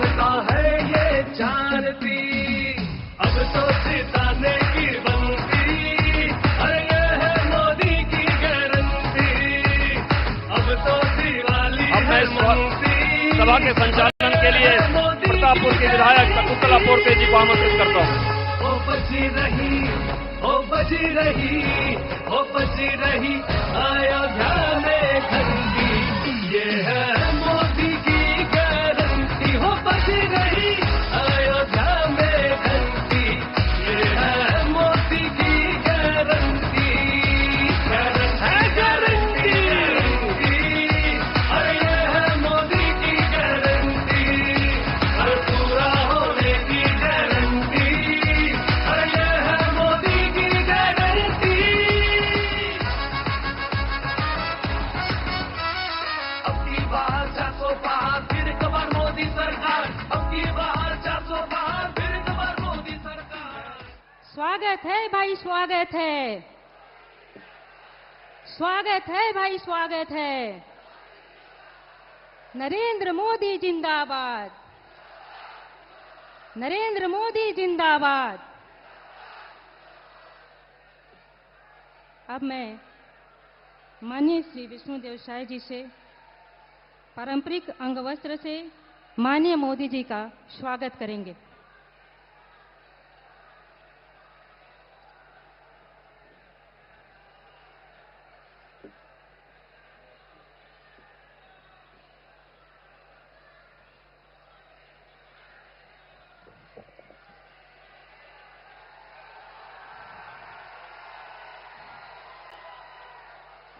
जनता है ये जानती, अब तो जिताने की बनती, अरे ये है मोदी की गारंटी, अब तो दिवाली है मनती। सभा के संचालन के लिए प्रतापपुर के विधायक शकुंतला पोर्ते जी को आमंत्रित करता हूँ। ओ बची रही, ओ बची रही, ओ बची रही अयोध्या में घंटी, ये है मोदी की गारंटी। हो बची रही अयोध्या में घंटी, ये है मोदी की गारंटी, गारंटी, अरे ये है मोदी की गारंटी, अरे पूरा होने की गारंटी, अरे ये है मोदी की गारंटी। अब की बार 400 पार फिर एक बार मोदी सरकार, अब की बार 400 पार फिर एक बार मोदी सरकार। स्वागत है भाई, स्वागत है, स्वागत है भाई, स्वागत है। नरेंद्र मोदी जिंदाबाद, नरेंद्र मोदी जिंदाबाद। अब मैं माननीय श्री विष्णुदेव साय जी से पारंपरिक अंगवस्त्र से माननीय मोदी जी का स्वागत करेंगे।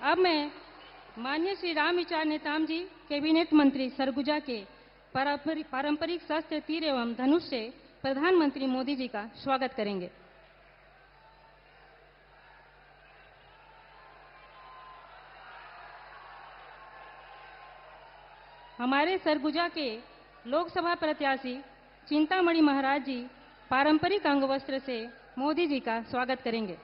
अब मैं माननीय श्री रामविचार नेताम जी कैबिनेट मंत्री सरगुजा के पारंपरिक शस्त्र तीर एवं धनुष से प्रधानमंत्री मोदी जी का स्वागत करेंगे। हमारे सरगुजा के लोकसभा प्रत्याशी चिंतामणि महाराज जी पारंपरिक अंगवस्त्र से मोदी जी का स्वागत करेंगे।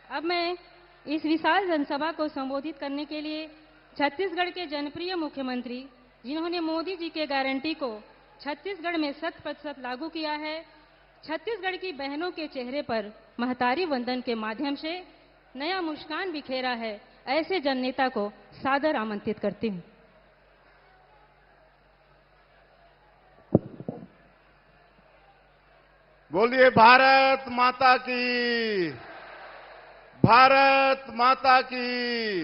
अब मैं इस विशाल जनसभा को संबोधित करने के लिए छत्तीसगढ़ के जनप्रिय मुख्यमंत्री, जिन्होंने मोदी जी के गारंटी को छत्तीसगढ़ में 100% लागू किया है, छत्तीसगढ़ की बहनों के चेहरे पर महतारी वंदन के माध्यम से नया मुस्कान बिखेरा है, ऐसे जननेता को सादर आमंत्रित करती हूँ। बोलिए भारत माता की, भारत माता की।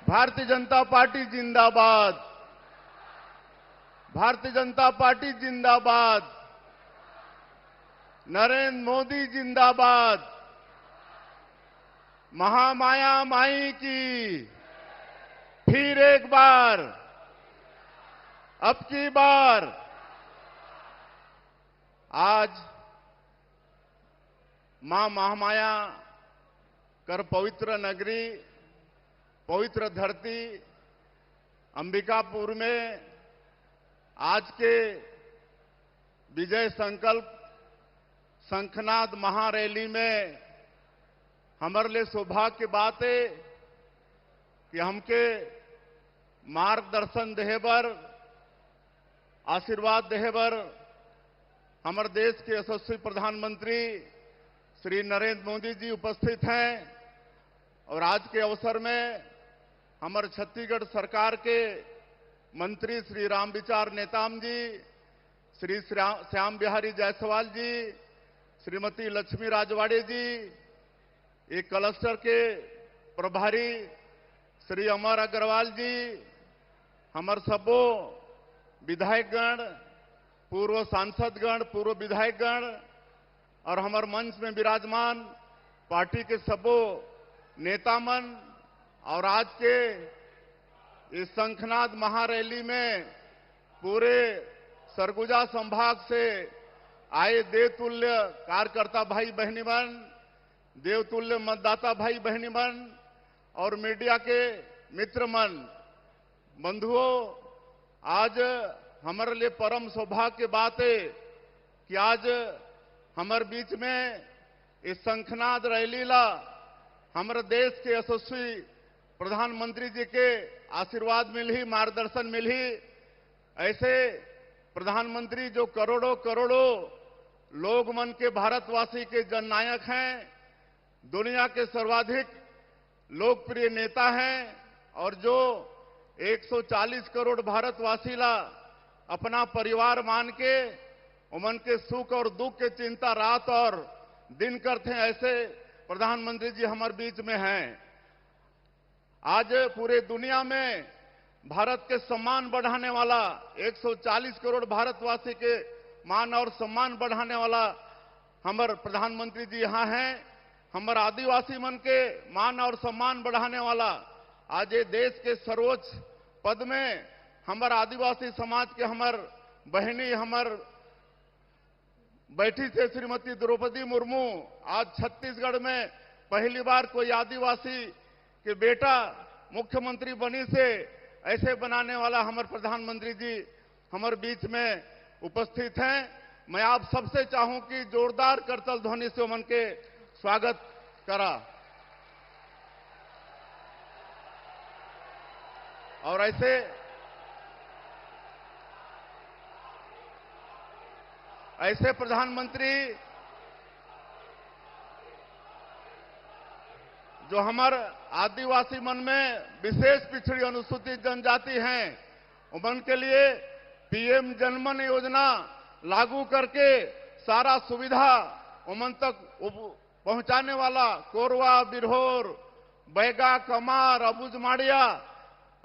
भारतीय जनता पार्टी जिंदाबाद, भारतीय जनता पार्टी जिंदाबाद, नरेंद्र मोदी जिंदाबाद, महामाया माई की फिर एक बार, अब की बार। आज मां महामाया कर पवित्र नगरी, पवित्र धरती अंबिकापुर में आज के विजय संकल्प शंखनाद महारैली में हमारे लिए सौभाग्य की बात है कि हमके मार्गदर्शन देहबर, आशीर्वाद देहबर हमारे देश के यशस्वी प्रधानमंत्री श्री नरेंद्र मोदी जी उपस्थित हैं। और आज के अवसर में हमारे छत्तीसगढ़ सरकार के मंत्री श्री रामविचार नेताम जी, श्री श्याम बिहारी जायसवाल जी, श्रीमती लक्ष्मी राजवाड़े जी, एक क्लस्टर के प्रभारी श्री अमर अग्रवाल जी, हमारे सबो विधायकगण, पूर्व सांसदगण, पूर्व विधायकगण और हमारे मंच में विराजमान पार्टी के सबो नेतामन और आज के इस शंखनाद महारैली में पूरे सरगुजा संभाग से आए देवतुल्य कार्यकर्ता भाई बहनीमन, देवतुल्य मतदाता भाई बहनीमन और मीडिया के मित्रमन, बंधुओं, आज हमारे लिए परम सौभाग्य की बात है कि आज हमारे बीच में इस शंखनाद रैली ला हमारे देश के यशस्वी प्रधानमंत्री जी के आशीर्वाद मिली, मार्गदर्शन मिली। ऐसे प्रधानमंत्री जो करोड़ों करोड़ों लोग मन के भारतवासी के जननायक हैं, दुनिया के सर्वाधिक लोकप्रिय नेता हैं और जो 140 करोड़ भारतवासी ला अपना परिवार मान के उमन के सुख और दुख के चिंता रात और दिन करते हैं, ऐसे प्रधानमंत्री जी हमारे बीच में हैं। आज पूरे दुनिया में भारत के सम्मान बढ़ाने वाला 140 करोड़ भारतवासी के मान और सम्मान बढ़ाने वाला हमारे प्रधानमंत्री जी यहाँ हैं। हमारे आदिवासी मन के मान और सम्मान बढ़ाने वाला आज ये देश के सर्वोच्च पद में हमारे आदिवासी समाज के हमार बहनी हमार बैठी थे श्रीमती द्रौपदी मुर्मू। आज छत्तीसगढ़ में पहली बार कोई आदिवासी के बेटा मुख्यमंत्री बनी से ऐसे बनाने वाला हमारे प्रधानमंत्री जी हमारे बीच में उपस्थित हैं। मैं आप सबसे चाहूं कि जोरदार करतल ध्वनि से उमन के स्वागत करा। और ऐसे प्रधानमंत्री जो हमारे आदिवासी मन में विशेष पिछड़ी अनुसूचित जनजाति हैं, उमन के लिए पीएम जनमन योजना लागू करके सारा सुविधा उमन तक पहुंचाने वाला कोरवा, बिरहोर, बैगा, कमार, अबुझमाड़िया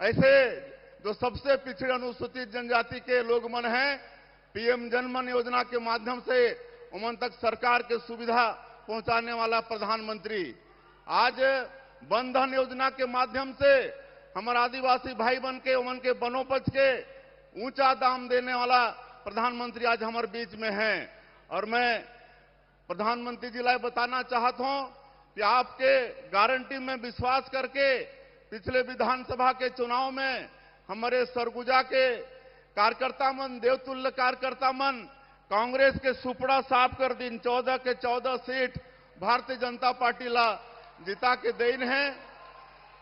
ऐसे जो सबसे पिछड़े अनुसूचित जनजाति के लोग मन हैं, पीएम जनमन योजना के माध्यम से उमन तक सरकार के सुविधा पहुंचाने वाला प्रधानमंत्री। आज बंधन योजना के माध्यम से हमारे आदिवासी भाई बन के उमन के वनोपज के ऊंचा दाम देने वाला प्रधानमंत्री आज हमारे बीच में हैं। और मैं प्रधानमंत्री जी लाई बताना चाहता हूं कि आपके गारंटी में विश्वास करके पिछले विधानसभा के चुनाव में हमारे सरगुजा के कार्यकर्ता मन, देवतुल्य कार्यकर्ता मन कांग्रेस के सुपड़ा साफ कर दिन 14 के 14 सीट भारतीय जनता पार्टी ला जिता के देन है।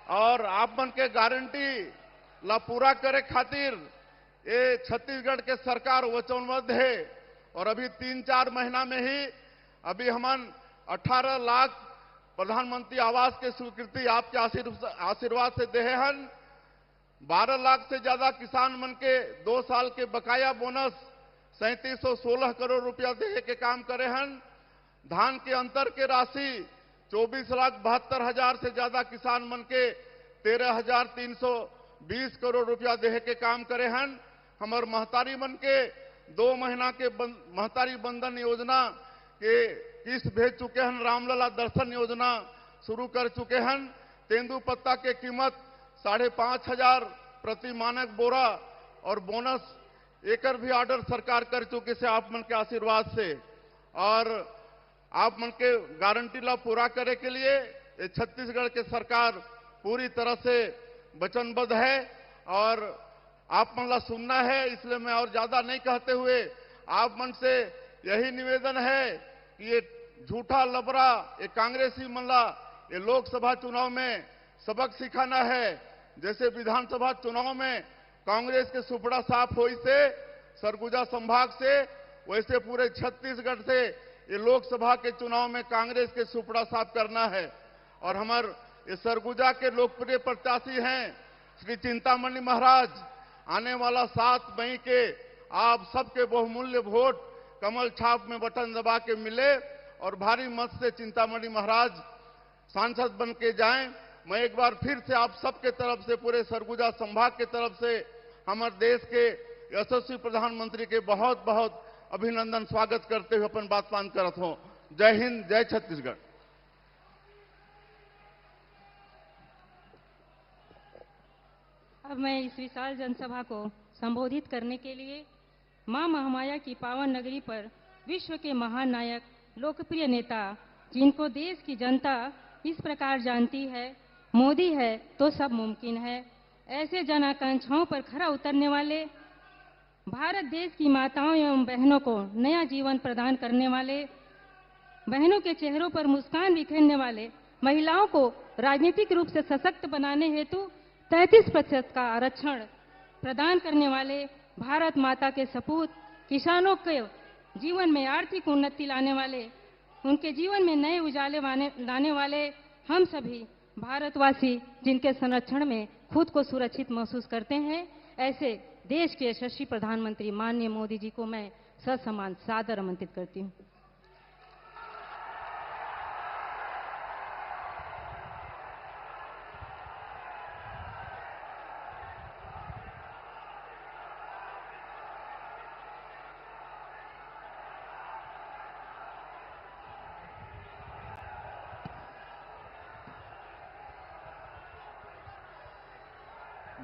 और आप मन के गारंटी ला पूरा करे खातिर ये छत्तीसगढ़ के सरकार वचनबद्ध है। और अभी 3-4 महीना में ही अभी हमन 18 लाख प्रधानमंत्री आवास के स्वीकृति आपके आशीर्वाद से दे हन। 12 लाख से ज्यादा किसान मन के 2 साल के बकाया बोनस 3716 करोड़ रुपया दे के काम करे हन। धान के अंतर के राशि 24,72,000 से ज्यादा किसान मन के 13,320 करोड़ रुपया दे के काम करे हन। हमार महतारी मन के 2 महीना के महतारी बंधन योजना के किस्त भेज चुके हैं। रामलला दर्शन योजना शुरू कर चुके हैं। तेंदू पत्ता के कीमत 5,500 प्रति मानक बोरा और बोनस एकर भी ऑर्डर सरकार कर चुके से आप मन के आशीर्वाद से। और आप मन के गारंटी ला पूरा करे के लिए ये छत्तीसगढ़ के सरकार पूरी तरह से वचनबद्ध है। और आप मन ला सुनना है, इसलिए मैं और ज्यादा नहीं कहते हुए आप मन से यही निवेदन है कि ये झूठा लबरा ये कांग्रेसी मन ला ये लोकसभा चुनाव में सबक सिखाना है। जैसे विधानसभा चुनाव में कांग्रेस के सुपड़ा साफ हुई से सरगुजा संभाग से, वैसे पूरे छत्तीसगढ़ से ये लोकसभा के चुनाव में कांग्रेस के सुपड़ा साफ करना है। और हमारे ये सरगुजा के लोकप्रिय प्रत्याशी हैं श्री चिंतामणि महाराज। आने वाला 7 मई के आप सबके बहुमूल्य वोट कमल छाप में बटन दबा के मिले और भारी मत से चिंतामणि महाराज सांसद बन के जाएं। मैं एक बार फिर से आप सबके तरफ से, पूरे सरगुजा संभाग के तरफ से हमारे देश के यशस्वी प्रधानमंत्री के बहुत बहुत अभिनंदन स्वागत करते हुए अपन बात पान करत हूं। जय हिंद, जय छत्तीसगढ़। अब मैं इस विशाल जनसभा को संबोधित करने के लिए मां महामाया की पावन नगरी पर विश्व के महान नायक, लोकप्रिय नेता, जिनको देश की जनता इस प्रकार जानती है, मोदी है तो सब मुमकिन है। ऐसे जन आकांक्षाओं पर खरा उतरने वाले, भारत देश की माताओं एवं बहनों को नया जीवन प्रदान करने वाले, बहनों के चेहरों पर मुस्कान बिखेरने वाले, महिलाओं को राजनीतिक रूप से सशक्त बनाने हेतु 33% का आरक्षण प्रदान करने वाले, भारत माता के सपूत, किसानों के जीवन में आर्थिक उन्नति लाने वाले, उनके जीवन में नए उजाले लाने वाले हम सभी भारतवासी जिनके संरक्षण में खुद को सुरक्षित महसूस करते हैं, ऐसे देश के यशस्वी प्रधानमंत्री माननीय मोदी जी को मैं ससम्मान सादर आमंत्रित करती हूं।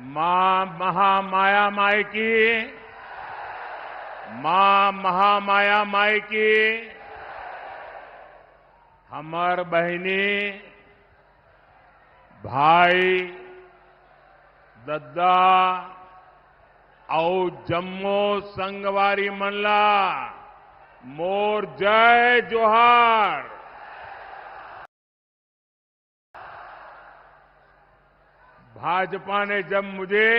मां महामाया माई की, मां महामाया माई की, हमर बहिनी भाई दद्दा और जम्मू संगवारी मनला मोर जय जोहार। भाजपा ने जब मुझे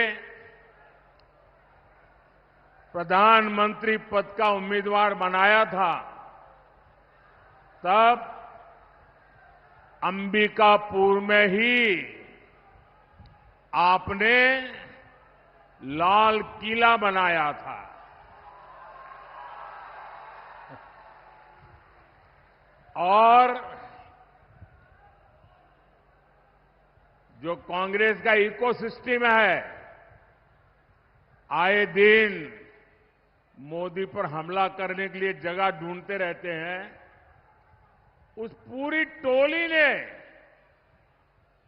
प्रधानमंत्री पद का उम्मीदवार बनाया था, तब अंबिकापुर में ही आपने लाल किला बनाया था। और जो कांग्रेस का इकोसिस्टम है, आए दिन मोदी पर हमला करने के लिए जगह ढूंढते रहते हैं। उस पूरी टोली ने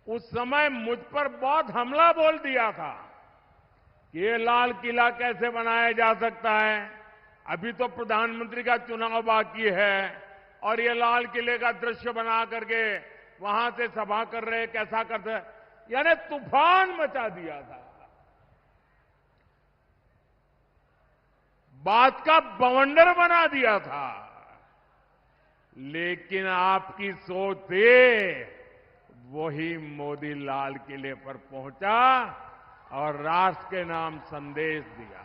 उस समय मुझ पर बहुत हमला बोल दिया था कि ये लाल किला कैसे बनाया जा सकता है, अभी तो प्रधानमंत्री का चुनाव बाकी है और ये लाल किले का दृश्य बना करके वहां से सभा कर रहे, कैसा करते, यानी तूफान मचा दिया था। बात का बवंडर बना दिया था। लेकिन आपकी सोच से वही मोदी लाल किले पर पहुंचा और राष्ट्र के नाम संदेश दिया।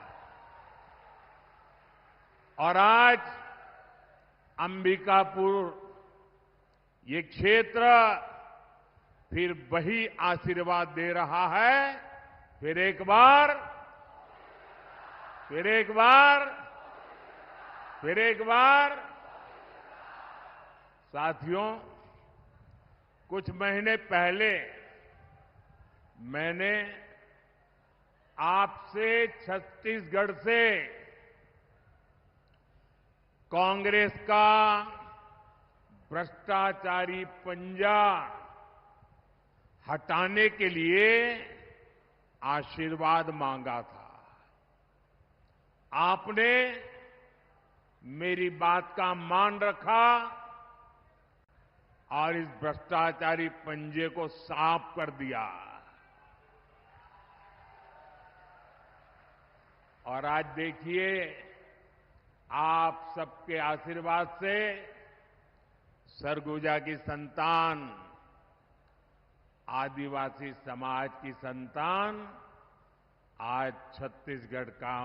और आज अंबिकापुर ये क्षेत्र फिर वही आशीर्वाद दे रहा है। फिर एक बार साथियों, कुछ महीने पहले मैंने आपसे छत्तीसगढ़ से कांग्रेस का भ्रष्टाचारी पंजा हटाने के लिए आशीर्वाद मांगा था। आपने मेरी बात का मान रखा और इस भ्रष्टाचारी पंजे को साफ कर दिया। और आज देखिए, आप सबके आशीर्वाद से सरगुजा की संतान, आदिवासी समाज की संतान आज छत्तीसगढ़ का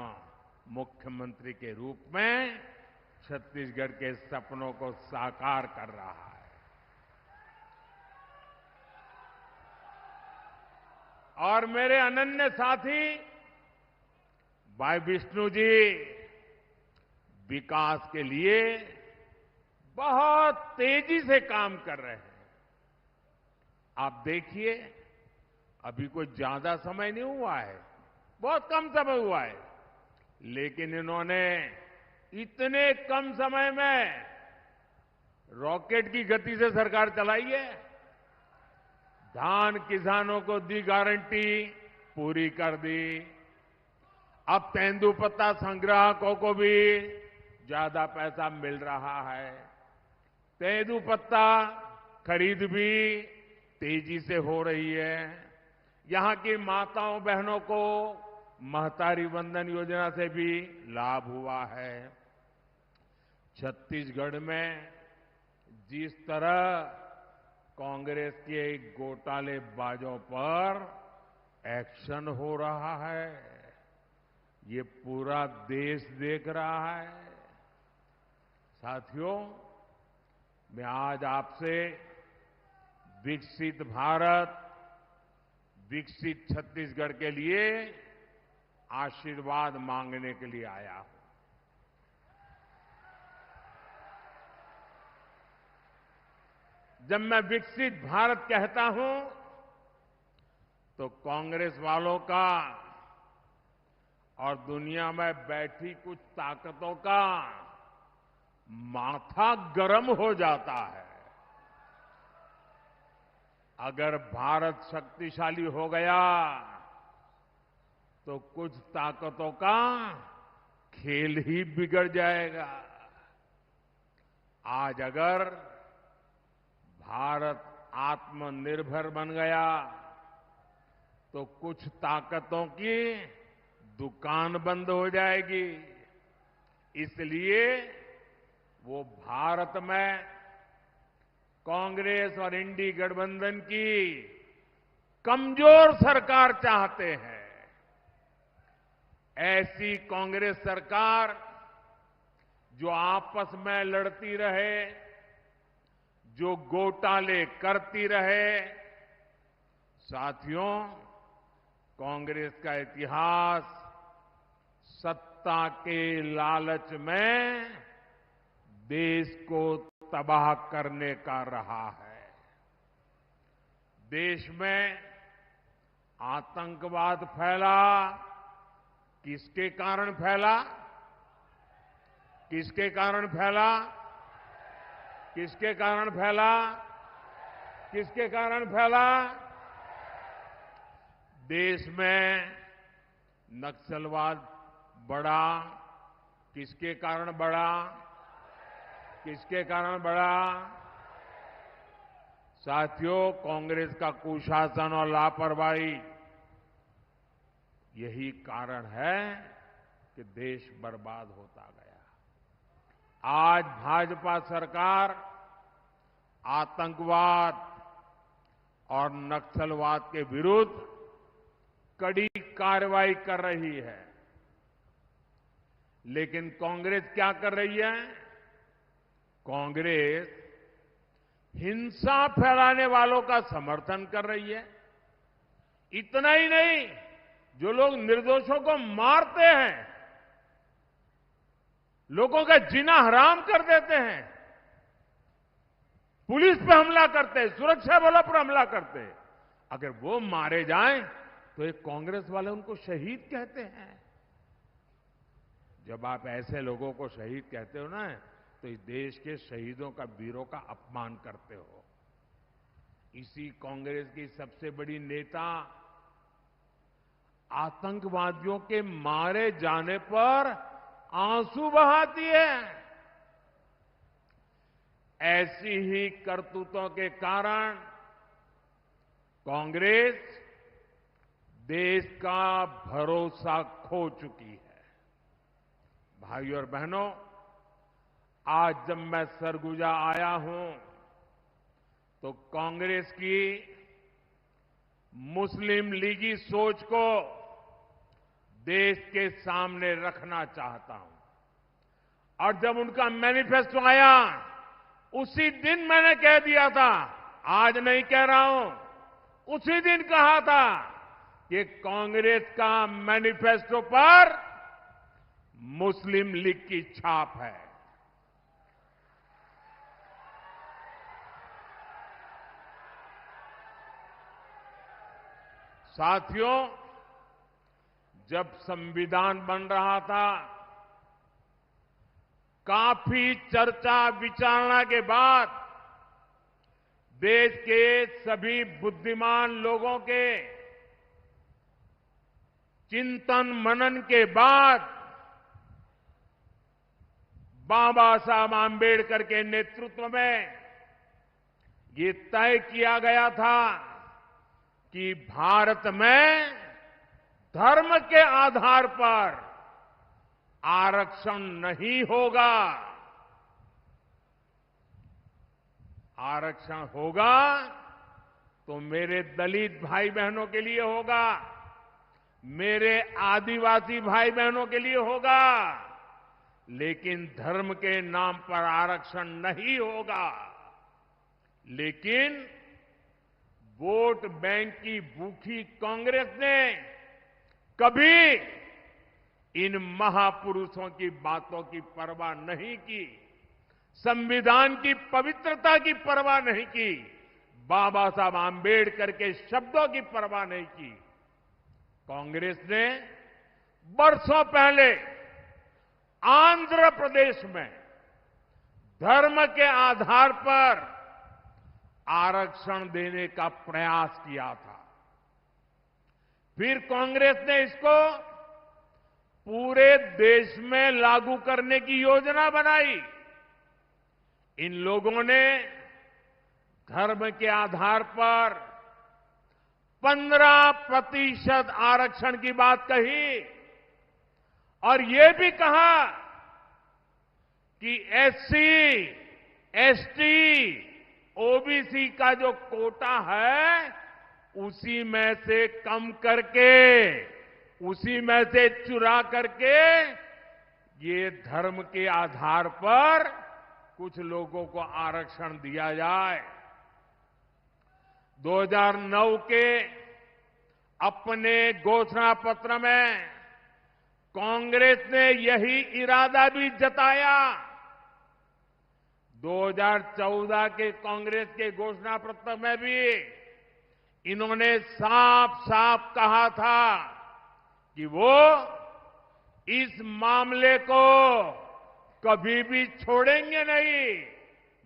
मुख्यमंत्री के रूप में छत्तीसगढ़ के सपनों को साकार कर रहा है। और मेरे अनन्य साथी भाई विष्णु जी विकास के लिए बहुत तेजी से काम कर रहे हैं। आप देखिए, अभी कोई ज्यादा समय नहीं हुआ है, बहुत कम समय हुआ है, लेकिन इन्होंने इतने कम समय में रॉकेट की गति से सरकार चलाई है। धान किसानों को दी गारंटी, पूरी कर दी। अब तेंदुपत्ता संग्राहकों को भी ज्यादा पैसा मिल रहा है। तेंदुपत्ता खरीद भी तेजी से हो रही है। यहां की माताओं बहनों को महतारी वंदन योजना से भी लाभ हुआ है। छत्तीसगढ़ में जिस तरह कांग्रेस के घोटालेबाजों पर एक्शन हो रहा है, ये पूरा देश देख रहा है। साथियों, मैं आज आपसे विकसित भारत, विकसित छत्तीसगढ़ के लिए आशीर्वाद मांगने के लिए आया हूं। जब मैं विकसित भारत कहता हूं तो कांग्रेस वालों का और दुनिया में बैठी कुछ ताकतों का माथा गर्म हो जाता है। अगर भारत शक्तिशाली हो गया तो कुछ ताकतों का खेल ही बिगड़ जाएगा। आज अगर भारत आत्मनिर्भर बन गया तो कुछ ताकतों की दुकान बंद हो जाएगी। इसलिए वो भारत में कांग्रेस और इंडी गठबंधन की कमजोर सरकार चाहते हैं। ऐसी कांग्रेस सरकार जो आपस में लड़ती रहे, जो घोटाले करती रहे। साथियों, कांग्रेस का इतिहास सत्ता के लालच में देश को तबाह करने का रहा है। देश में आतंकवाद फैला, किसके कारण फैला? किसके कारण फैला? किसके कारण फैला? किसके कारण फैला? देश में नक्सलवाद बढ़ा, किसके कारण बढ़ा? किसके कारण बढ़ा? साथियों, कांग्रेस का कुशासन और लापरवाही यही कारण है कि देश बर्बाद होता गया। आज भाजपा सरकार आतंकवाद और नक्सलवाद के विरुद्ध कड़ी कार्रवाई कर रही है। लेकिन कांग्रेस क्या कर रही है? कांग्रेस हिंसा फैलाने वालों का समर्थन कर रही है। इतना ही नहीं, जो लोग निर्दोषों को मारते हैं, लोगों का जीना हराम कर देते हैं, पुलिस पे हमला करते हैं, सुरक्षा बलों पर हमला करते हैं, अगर वो मारे जाएं तो एक कांग्रेस वाले उनको शहीद कहते हैं। जब आप ऐसे लोगों को शहीद कहते हो ना, तो इस देश के शहीदों का, वीरों का अपमान करते हो। इसी कांग्रेस की सबसे बड़ी नेता आतंकवादियों के मारे जाने पर आंसू बहाती है। ऐसी ही करतूतों के कारण कांग्रेस देश का भरोसा खो चुकी है। भाइयों और बहनों, आज जब मैं सरगुजा आया हूं तो कांग्रेस की मुस्लिम लीगी सोच को देश के सामने रखना चाहता हूं। और जब उनका मैनिफेस्टो आया, उसी दिन मैंने कह दिया था, आज नहीं कह रहा हूं, उसी दिन कहा था कि कांग्रेस का मैनिफेस्टो पर मुस्लिम लीग की छाप है। साथियों, जब संविधान बन रहा था, काफी चर्चा विचारणा के बाद देश के सभी बुद्धिमान लोगों के चिंतन मनन के बाद बाबा साहब आंबेडकर के नेतृत्व में ये तय किया गया था कि भारत में धर्म के आधार पर आरक्षण नहीं होगा। आरक्षण होगा तो मेरे दलित भाई बहनों के लिए होगा, मेरे आदिवासी भाई बहनों के लिए होगा, लेकिन धर्म के नाम पर आरक्षण नहीं होगा। लेकिन वोट बैंक की भूखी कांग्रेस ने कभी इन महापुरुषों की बातों की परवाह नहीं की, संविधान की पवित्रता की परवाह नहीं की, बाबा साहब आंबेडकर के शब्दों की परवाह नहीं की। कांग्रेस ने बरसों पहले आंध्र प्रदेश में धर्म के आधार पर आरक्षण देने का प्रयास किया था। फिर कांग्रेस ने इसको पूरे देश में लागू करने की योजना बनाई। इन लोगों ने धर्म के आधार पर 15% आरक्षण की बात कही और ये भी कहा कि एससी, एसटी, ओबीसी का जो कोटा है उसी में से कम करके, उसी में से चुरा करके ये धर्म के आधार पर कुछ लोगों को आरक्षण दिया जाए। 2009 के अपने घोषणा पत्र में कांग्रेस ने यही इरादा भी जताया। 2014 के कांग्रेस के घोषणा पत्र में भी इन्होंने साफ साफ कहा था कि वो इस मामले को कभी भी छोड़ेंगे नहीं।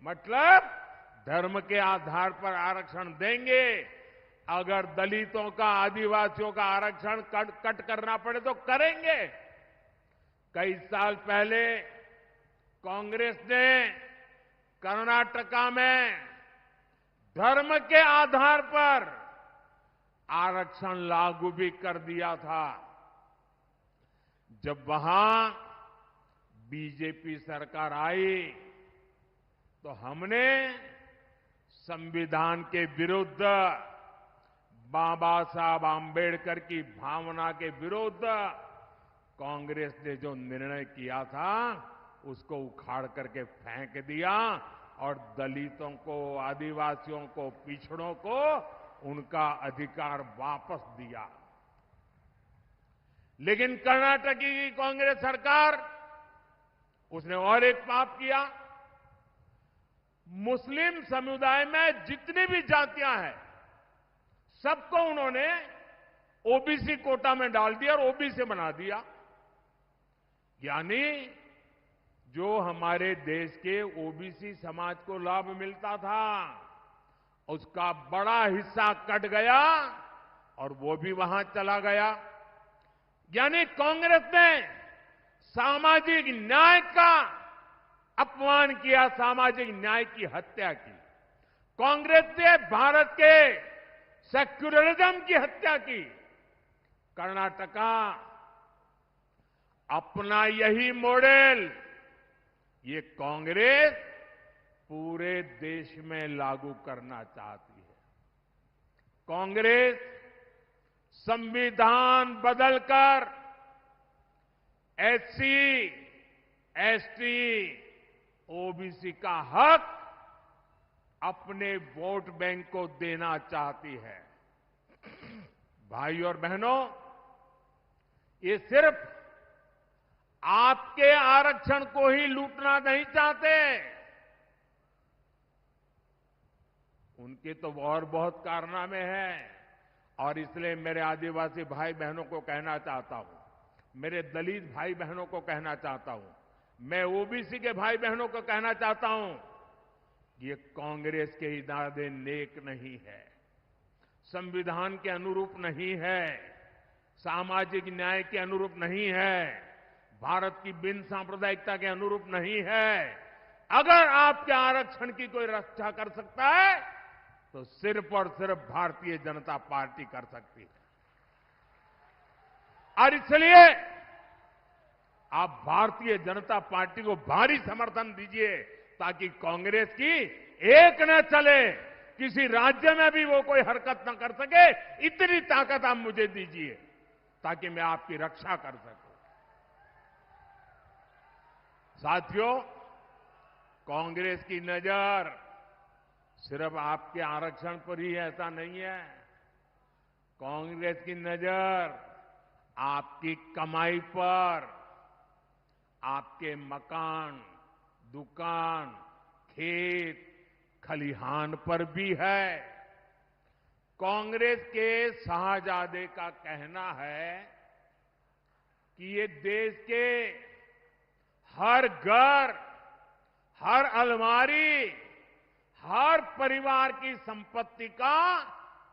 मतलब धर्म के आधार पर आरक्षण देंगे, अगर दलितों का, आदिवासियों का आरक्षण कट करना पड़े तो करेंगे। कई साल पहले कांग्रेस ने कर्नाटका में धर्म के आधार पर आरक्षण लागू भी कर दिया था। जब वहां बीजेपी सरकार आई तो हमने संविधान के विरुद्ध, बाबा साहब आंबेडकर की भावना के विरुद्ध कांग्रेस ने जो निर्णय किया था उसको उखाड़ करके फेंक दिया और दलितों को, आदिवासियों को, पिछड़ों को उनका अधिकार वापस दिया। लेकिन कर्नाटक की कांग्रेस सरकार, उसने और एक पाप किया। मुस्लिम समुदाय में जितनी भी जातियां हैं सबको उन्होंने ओबीसी कोटा में डाल दिया और ओबीसी बना दिया। यानी जो हमारे देश के ओबीसी समाज को लाभ मिलता था उसका बड़ा हिस्सा कट गया और वो भी वहां चला गया। यानी कांग्रेस ने सामाजिक न्याय का अपमान किया, सामाजिक न्याय की हत्या की। कांग्रेस ने भारत के सेक्युलरिज्म की हत्या की। कर्नाटका अपना यही मॉडल ये कांग्रेस पूरे देश में लागू करना चाहती है। कांग्रेस संविधान बदलकर एससी, एसटी, ओबीसी का हक अपने वोट बैंक को देना चाहती है। भाई और बहनों, ये सिर्फ आपके आरक्षण को ही लूटना नहीं चाहते, उनके तो और बहुत कारनामे हैं। और इसलिए मेरे आदिवासी भाई बहनों को कहना चाहता हूं, मेरे दलित भाई बहनों को कहना चाहता हूं, मैं ओबीसी के भाई बहनों को कहना चाहता हूं, ये कांग्रेस के इरादे नेक नहीं है, संविधान के अनुरूप नहीं है, सामाजिक न्याय के अनुरूप नहीं है, भारत की बिन सांप्रदायिकता के अनुरूप नहीं है। अगर आपके आरक्षण की कोई रक्षा कर सकता है तो सिर्फ और सिर्फ भारतीय जनता पार्टी कर सकती है। और इसलिए आप भारतीय जनता पार्टी को भारी समर्थन दीजिए ताकि कांग्रेस की एक न चले, किसी राज्य में भी वो कोई हरकत न कर सके, इतनी ताकत आप मुझे दीजिए ताकि मैं आपकी रक्षा कर सकूं। साथियों, कांग्रेस की नजर सिर्फ आपके आरक्षण पर ही ऐसा नहीं है। कांग्रेस की नजर आपकी कमाई पर, आपके मकान, दुकान, खेत, खलिहान पर भी है। कांग्रेस के शाहजादे का कहना है कि ये देश के हर घर, हर अलमारी, हर परिवार की संपत्ति का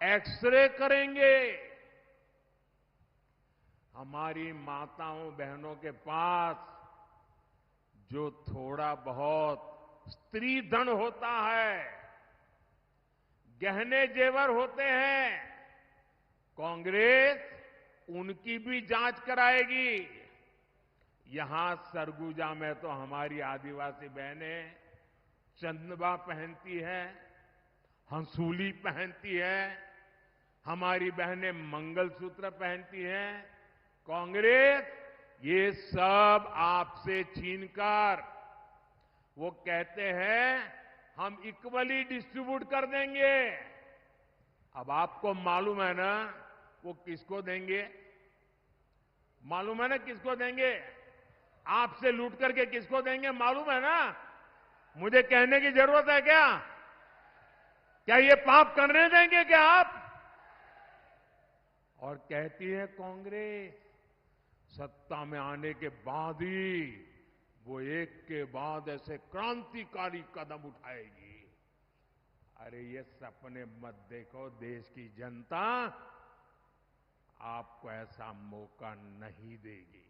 एक्सरे करेंगे। हमारी माताओं बहनों के पास जो थोड़ा बहुत स्त्री धन होता है, गहने जेवर होते हैं, कांग्रेस उनकी भी जांच कराएगी। यहां सरगुजा में तो हमारी आदिवासी बहनें चंदबा पहनती है, हंसूली पहनती है, हमारी बहनें मंगलसूत्र पहनती हैं। कांग्रेस ये सब आपसे छीनकर, वो कहते हैं हम इक्वली डिस्ट्रीब्यूट कर देंगे। अब आपको मालूम है ना वो किसको देंगे? मालूम है ना किसको देंगे? आपसे लूट करके किसको देंगे मालूम है ना? मुझे कहने की जरूरत है क्या? क्या ये पाप करने देंगे क्या आप? और कहती है कांग्रेस सत्ता में आने के बाद ही वो एक के बाद ऐसे क्रांतिकारी कदम उठाएगी। अरे ये सपने मत देखो, देश की जनता आपको ऐसा मौका नहीं देगी।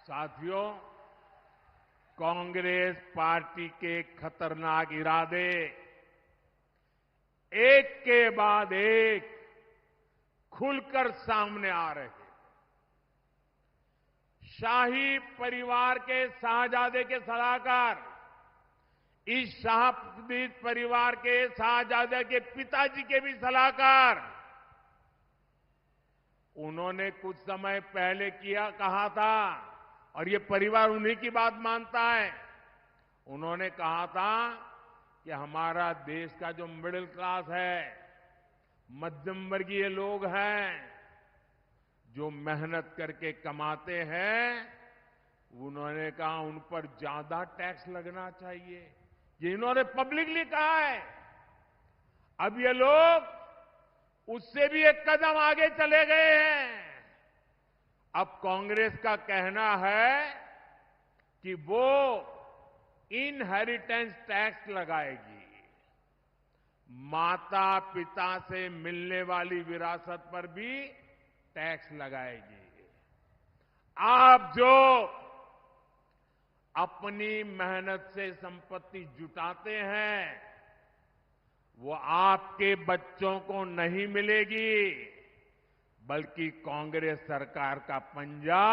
साथियों, कांग्रेस पार्टी के खतरनाक इरादे एक के बाद एक खुलकर सामने आ रहे हैं। शाही परिवार के शाहजादे के सलाहकार, इस शाही परिवार के शाहजादे के पिताजी के भी सलाहकार, उन्होंने कुछ समय पहले कहा था, और ये परिवार उन्हीं की बात मानता है। उन्होंने कहा था कि हमारा देश का जो मिडिल क्लास है, मध्यम वर्गीय लोग हैं, जो मेहनत करके कमाते हैं, उन्होंने कहा उन पर ज्यादा टैक्स लगना चाहिए। ये इन्होंने पब्लिकली कहा है। अब ये लोग उससे भी एक कदम आगे चले गए हैं। अब कांग्रेस का कहना है कि वो इनहेरिटेंस टैक्स लगाएगी, माता पिता से मिलने वाली विरासत पर भी टैक्स लगाएगी। आप जो अपनी मेहनत से संपत्ति जुटाते हैं, वो आपके बच्चों को नहीं मिलेगी, बल्कि कांग्रेस सरकार का पंजा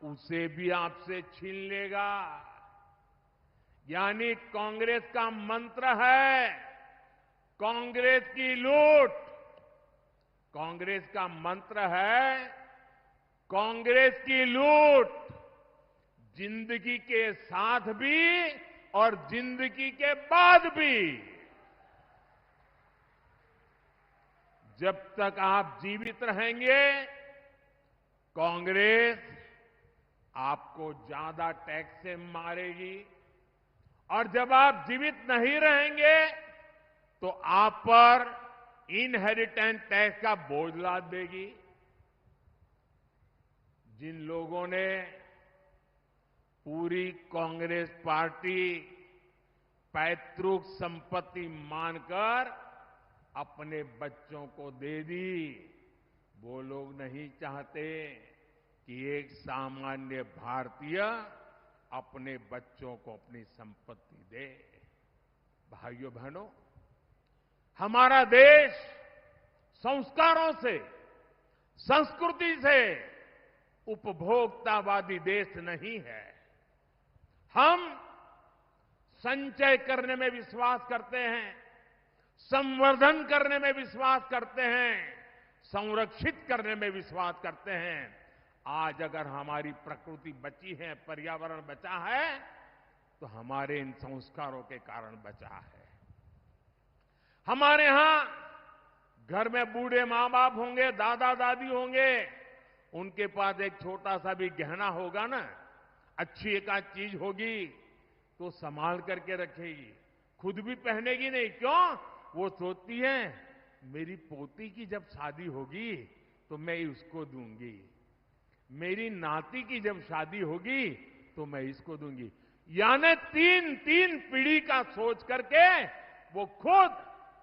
उसे भी आपसे छीन लेगा। यानी कांग्रेस का मंत्र है कांग्रेस की लूट। कांग्रेस का मंत्र है कांग्रेस की लूट, जिंदगी के साथ भी और जिंदगी के बाद भी। जब तक आप जीवित रहेंगे, कांग्रेस आपको ज्यादा टैक्स से मारेगी, और जब आप जीवित नहीं रहेंगे तो आप पर इनहेरिटेंस टैक्स का बोझ लाद देगी। जिन लोगों ने पूरी कांग्रेस पार्टी पैतृक संपत्ति मानकर अपने बच्चों को दे दी, वो लोग नहीं चाहते कि एक सामान्य भारतीय अपने बच्चों को अपनी संपत्ति दे। भाइयों बहनों, हमारा देश संस्कारों से, संस्कृति से उपभोक्तावादी देश नहीं है। हम संचय करने में विश्वास करते हैं, संवर्धन करने में विश्वास करते हैं, संरक्षित करने में विश्वास करते हैं। आज अगर हमारी प्रकृति बची है, पर्यावरण बचा है, तो हमारे इन संस्कारों के कारण बचा है। हमारे यहां घर में बूढ़े मां बाप होंगे, दादा दादी होंगे, उनके पास एक छोटा सा भी गहना होगा ना, अच्छी एक आध चीज होगी तो संभाल करके रखेगी, खुद भी पहनेगी नहीं। क्यों? वो सोचती है मेरी पोती की जब शादी होगी तो मैं उसको दूंगी, मेरी नाती की जब शादी होगी तो मैं इसको दूंगी। यानी तीन तीन पीढ़ी का सोच करके वो खुद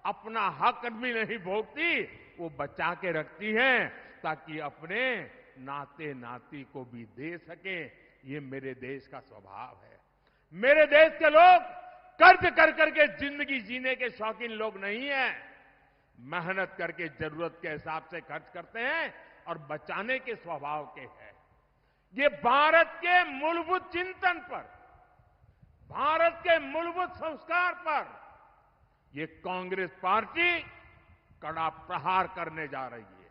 अपना हक भी नहीं भोगती, वो बचा के रखती है ताकि अपने नाते नाती को भी दे सके। ये मेरे देश का स्वभाव है। मेरे देश के लोग कर्ज कर करके जिंदगी जीने के शौकीन लोग नहीं हैं। मेहनत करके जरूरत के हिसाब से खर्च करते हैं और बचाने के स्वभाव के हैं। ये भारत के मूलभूत चिंतन पर, भारत के मूलभूत संस्कार पर ये कांग्रेस पार्टी कड़ा प्रहार करने जा रही है।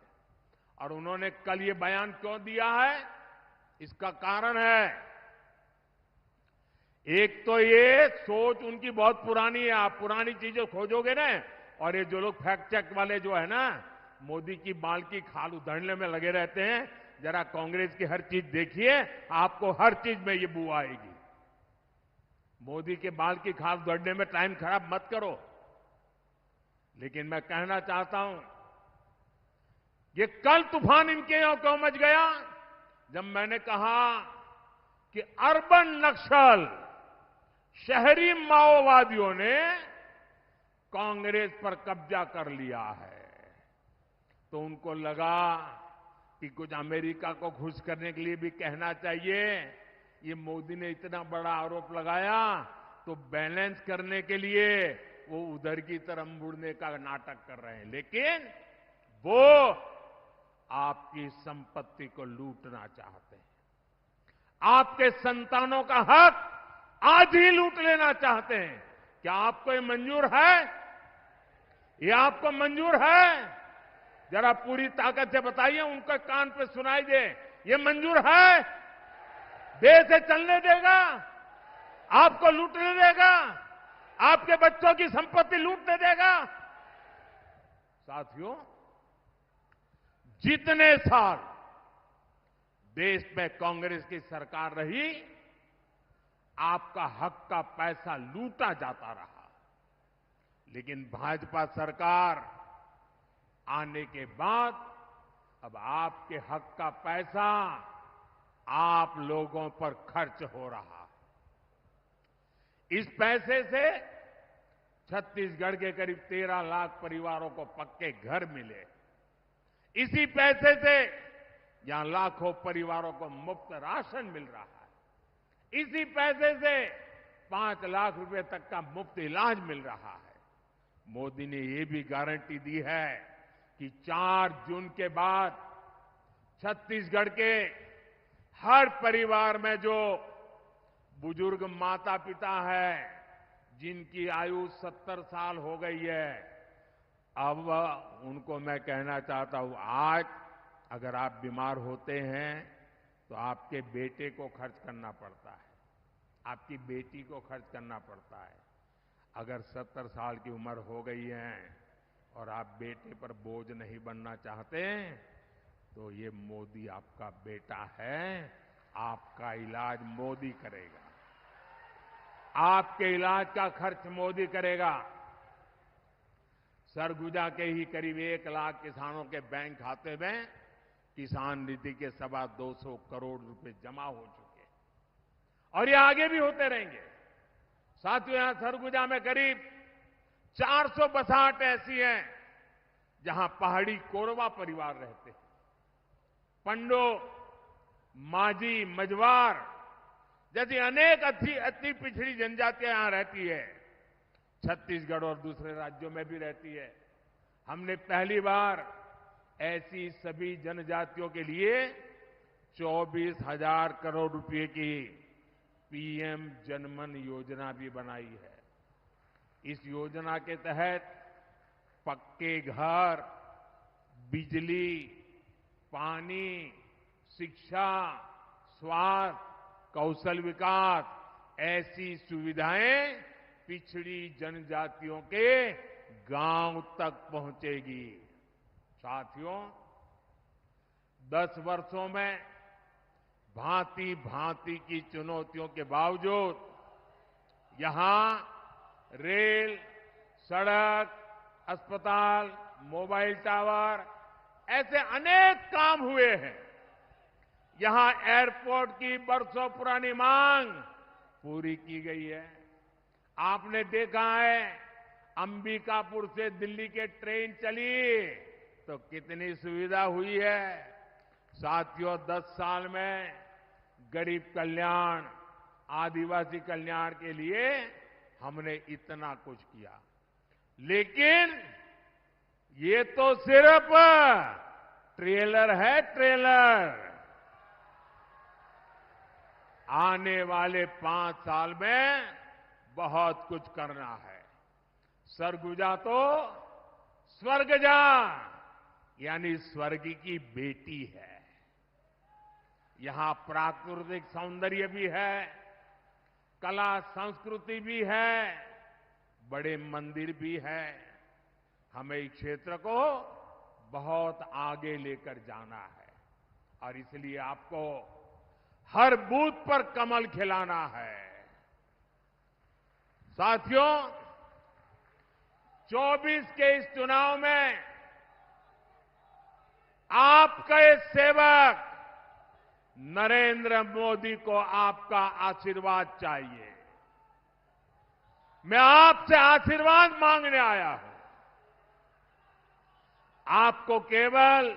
और उन्होंने कल ये बयान क्यों दिया है, इसका कारण है, एक तो ये सोच उनकी बहुत पुरानी है। आप पुरानी चीजें खोजोगे ना, और ये जो लोग फैक्ट चेक वाले जो है ना, मोदी की बाल की खाल उधेड़ने में लगे रहते हैं, जरा कांग्रेस की हर चीज देखिए, आपको हर चीज में ये बू आएगी। मोदी के बाल की खाल उधेड़ने में टाइम खराब मत करो। लेकिन मैं कहना चाहता हूं, ये कल तूफान इनके यहां क्यों मच गया, जब मैंने कहा कि अर्बन नक्सल, शहरी माओवादियों ने कांग्रेस पर कब्जा कर लिया है, तो उनको लगा कि कुछ अमेरिका को खुश करने के लिए भी कहना चाहिए। ये मोदी ने इतना बड़ा आरोप लगाया तो बैलेंस करने के लिए वो उधर की तरफ मुड़ने का नाटक कर रहे हैं। लेकिन वो आपकी संपत्ति को लूटना चाहते हैं, आपके संतानों का हक आज ही लूट लेना चाहते हैं। क्या आपको ये मंजूर है? ये आपको मंजूर है? जरा पूरी ताकत से बताइए, उनके कान पे सुनाई दे। ये मंजूर है? देश से चलने देगा? आपको लूटने देगा? आपके बच्चों की संपत्ति लूटने देगा? साथियों, जितने साल देश में कांग्रेस की सरकार रही, आपका हक का पैसा लूटा जाता रहा। लेकिन भाजपा सरकार आने के बाद अब आपके हक का पैसा आप लोगों पर खर्च हो रहा। इस पैसे से छत्तीसगढ़ के करीब 13 लाख परिवारों को पक्के घर मिले। इसी पैसे से यहां लाखों परिवारों को मुफ्त राशन मिल रहा है। इसी पैसे से 5 लाख रुपए तक का मुफ्त इलाज मिल रहा है। मोदी ने ये भी गारंटी दी है कि 4 जून के बाद छत्तीसगढ़ के हर परिवार में जो बुजुर्ग माता पिता है, जिनकी आयु 70 साल हो गई है, अब उनको मैं कहना चाहता हूं, आज अगर आप बीमार होते हैं तो आपके बेटे को खर्च करना पड़ता है, आपकी बेटी को खर्च करना पड़ता है। अगर 70 साल की उम्र हो गई है और आप बेटे पर बोझ नहीं बनना चाहते, तो ये मोदी आपका बेटा है, आपका इलाज मोदी करेगा, आपके इलाज का खर्च मोदी करेगा। सरगुजा के ही करीब 1 लाख किसानों के बैंक खाते में किसान निधि के 225 करोड़ रुपए जमा हो चुके हैं और ये आगे भी होते रहेंगे। साथियों, यहां सरगुजा में करीब 400 बसाहट ऐसी हैं जहां पहाड़ी कोरवा परिवार रहते हैं। पंडो, माझी, मझवार जैसी अनेक अति पिछड़ी जनजातियां यहां रहती है। छत्तीसगढ़ और दूसरे राज्यों में भी रहती है। हमने पहली बार ऐसी सभी जनजातियों के लिए 24,000 करोड़ रुपए की पीएम जनमन योजना भी बनाई है। इस योजना के तहत पक्के घर, बिजली, पानी, शिक्षा, स्वास्थ्य, कौशल विकास ऐसी सुविधाएं पिछड़ी जनजातियों के गांव तक पहुंचेगी। साथियों, 10 वर्षों में भांति भांति की चुनौतियों के बावजूद यहां रेल, सड़क, अस्पताल, मोबाइल टावर ऐसे अनेक काम हुए हैं। यहां एयरपोर्ट की बरसों पुरानी मांग पूरी की गई है। आपने देखा है अंबिकापुर से दिल्ली के ट्रेन चली तो कितनी सुविधा हुई है। साथियों, 10 साल में गरीब कल्याण, आदिवासी कल्याण के लिए हमने इतना कुछ किया। लेकिन ये तो सिर्फ ट्रेलर है, ट्रेलर। आने वाले 5 साल में बहुत कुछ करना है। सरगुजा तो स्वर्ग जा, यानी स्वर्ग की बेटी है। यहां प्राकृतिक सौंदर्य भी है, कला संस्कृति भी है, बड़े मंदिर भी है। हमें इस क्षेत्र को बहुत आगे लेकर जाना है और इसलिए आपको हर बूथ पर कमल खिलाना है। साथियों, 24 के इस चुनाव में आपके सेवक नरेंद्र मोदी को आपका आशीर्वाद चाहिए। मैं आपसे आशीर्वाद मांगने आया हूं। आपको केवल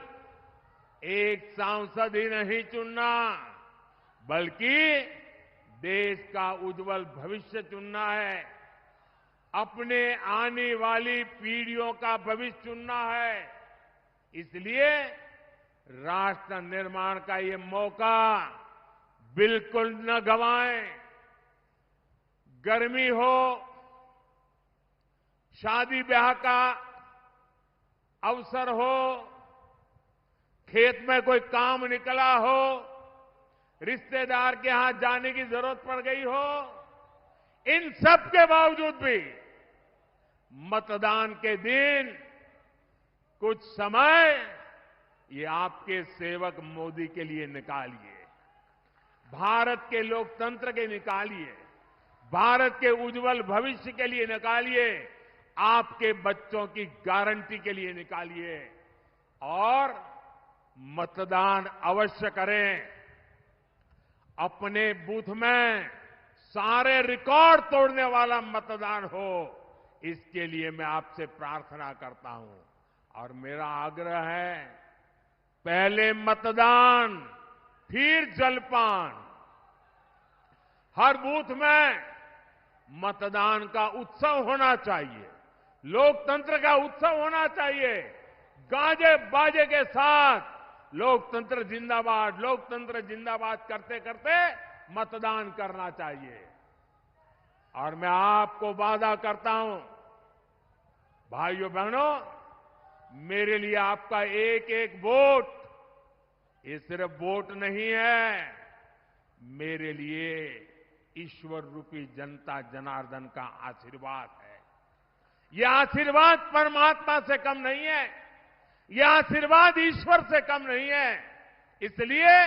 एक सांसद ही नहीं चुनना, बल्कि देश का उज्जवल भविष्य चुनना है। अपने आने वाली पीढ़ियों का भविष्य चुनना है। इसलिए राष्ट्र निर्माण का ये मौका बिल्कुल न गंवाएं। गर्मी हो, शादी ब्याह का अवसर हो, खेत में कोई काम निकला हो, रिश्तेदार के यहां जाने की जरूरत पड़ गई हो, इन सब के बावजूद भी मतदान के दिन कुछ समय ये आपके सेवक मोदी के लिए निकालिए। भारत के लोकतंत्र के निकालिए, भारत के उज्जवल भविष्य के लिए निकालिए, आपके बच्चों की गारंटी के लिए निकालिए और मतदान अवश्य करें। अपने बूथ में सारे रिकॉर्ड तोड़ने वाला मतदान हो, इसके लिए मैं आपसे प्रार्थना करता हूं और मेरा आग्रह है, पहले मतदान फिर जलपान। हर बूथ में मतदान का उत्सव होना चाहिए, लोकतंत्र का उत्सव होना चाहिए। गाजे बाजे के साथ लोकतंत्र जिंदाबाद, लोकतंत्र जिंदाबाद करते करते मतदान करना चाहिए। और मैं आपको वादा करता हूं, भाइयों बहनों, मेरे लिए आपका एक एक वोट ये सिर्फ वोट नहीं है, मेरे लिए ईश्वर रूपी जनता जनार्दन का आशीर्वाद है। यह आशीर्वाद परमात्मा से कम नहीं है, यह आशीर्वाद ईश्वर से कम नहीं है। इसलिए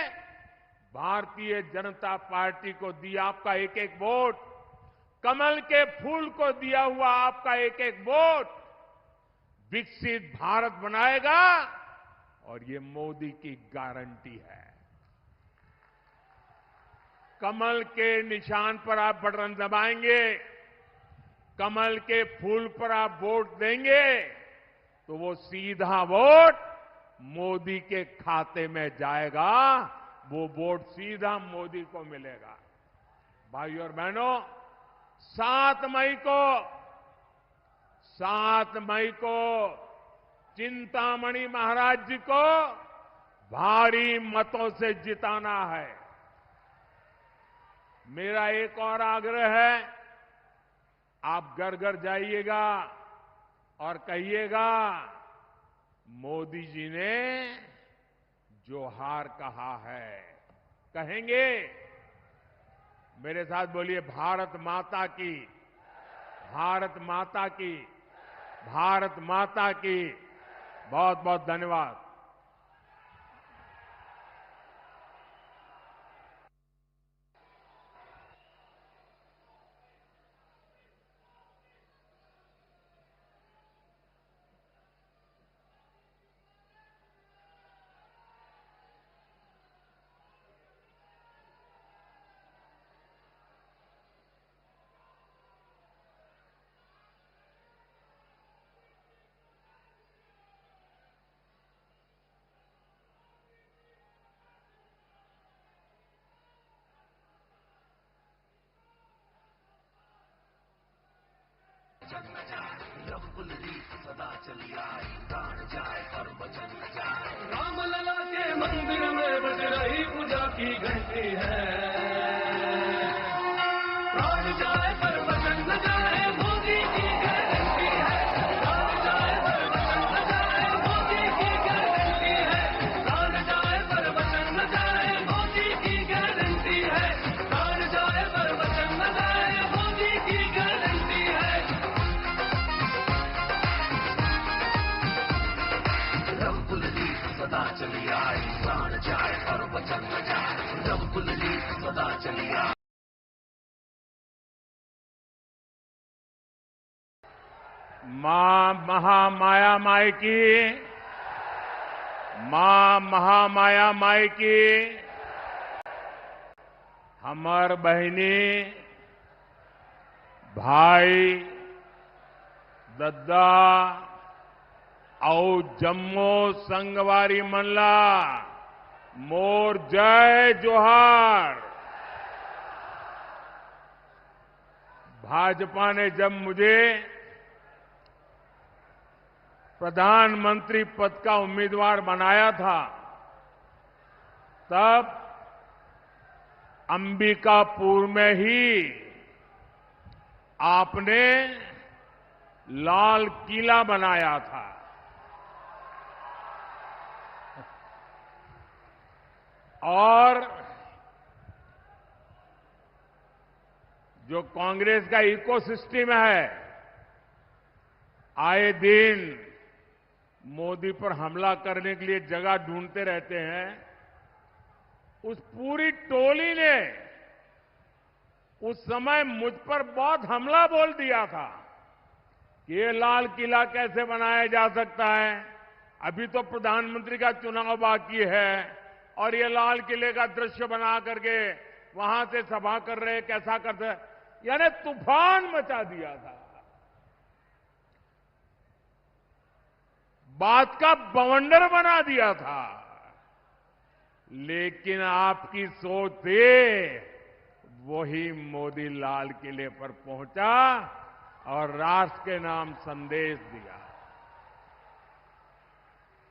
भारतीय जनता पार्टी को दिया आपका एक एक वोट, कमल के फूल को दिया हुआ आपका एक एक वोट विकसित भारत बनाएगा और ये मोदी की गारंटी है। कमल के निशान पर आप बटन दबाएंगे, कमल के फूल पर आप वोट देंगे तो वो सीधा वोट मोदी के खाते में जाएगा, वो वोट सीधा मोदी को मिलेगा। भाइयों और बहनों, 7 मई को 7 मई को चिंतामणि महाराज जी को भारी मतों से जिताना है। मेरा एक और आग्रह है, आप घर घर जाइएगा और कहिएगा मोदी जी ने जोहार कहा है। कहेंगे? मेरे साथ बोलिए, भारत माता की, भारत माता की, भारत माता की। बहुत बहुत धन्यवाद। रामलला के मंदिर में बज रही पूजा की घंटी है। प्राण जाए पर वचन न जाए, मोदी की गारंटी है। प्राण जाए पर वचन न जाए, मोदी की गारंटी है। प्राण जाए पर वचन न जाए, मोदी की गारंटी है। प्राण जाए पर वचन न जाए, मोदी की गारंटी है। रंगुलली सदा चली आई, प्राण जाए पर वचन न जाए। रंगुलली सदा चली आई। मां महामाया माई की, मां महामाया माई की। हमर बहिनी भाई दद्दा और जम्मू संगवारी मनला मोर जय जोहार। भाजपा ने जब मुझे प्रधानमंत्री पद का उम्मीदवार बनाया था, तब अंबिकापुर में ही आपने लाल किला बनाया था। और जो कांग्रेस का इकोसिस्टम है, आए दिन मोदी पर हमला करने के लिए जगह ढूंढते रहते हैं। उस पूरी टोली ने उस समय मुझ पर बहुत हमला बोल दिया था कि ये लाल किला कैसे बनाया जा सकता है, अभी तो प्रधानमंत्री का चुनाव बाकी है और ये लाल किले का दृश्य बना करके वहां से सभा कर रहे, कैसा करते, यानी तूफान मचा दिया था। बात का बवंडर बना दिया था। लेकिन आपकी सोच से वही मोदी लाल किले पर पहुंचा और राष्ट्र के नाम संदेश दिया।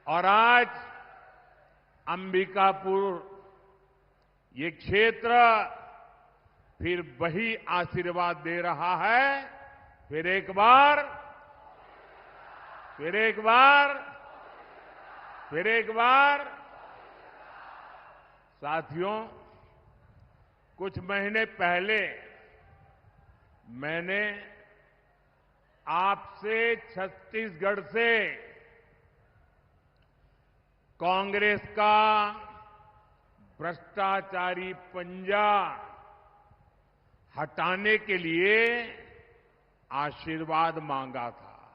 और आज अंबिकापुर ये क्षेत्र फिर वही आशीर्वाद दे रहा है। फिर एक बार साथियों, कुछ महीने पहले मैंने आपसे छत्तीसगढ़ से कांग्रेस का भ्रष्टाचारी पंजा हटाने के लिए आशीर्वाद मांगा था।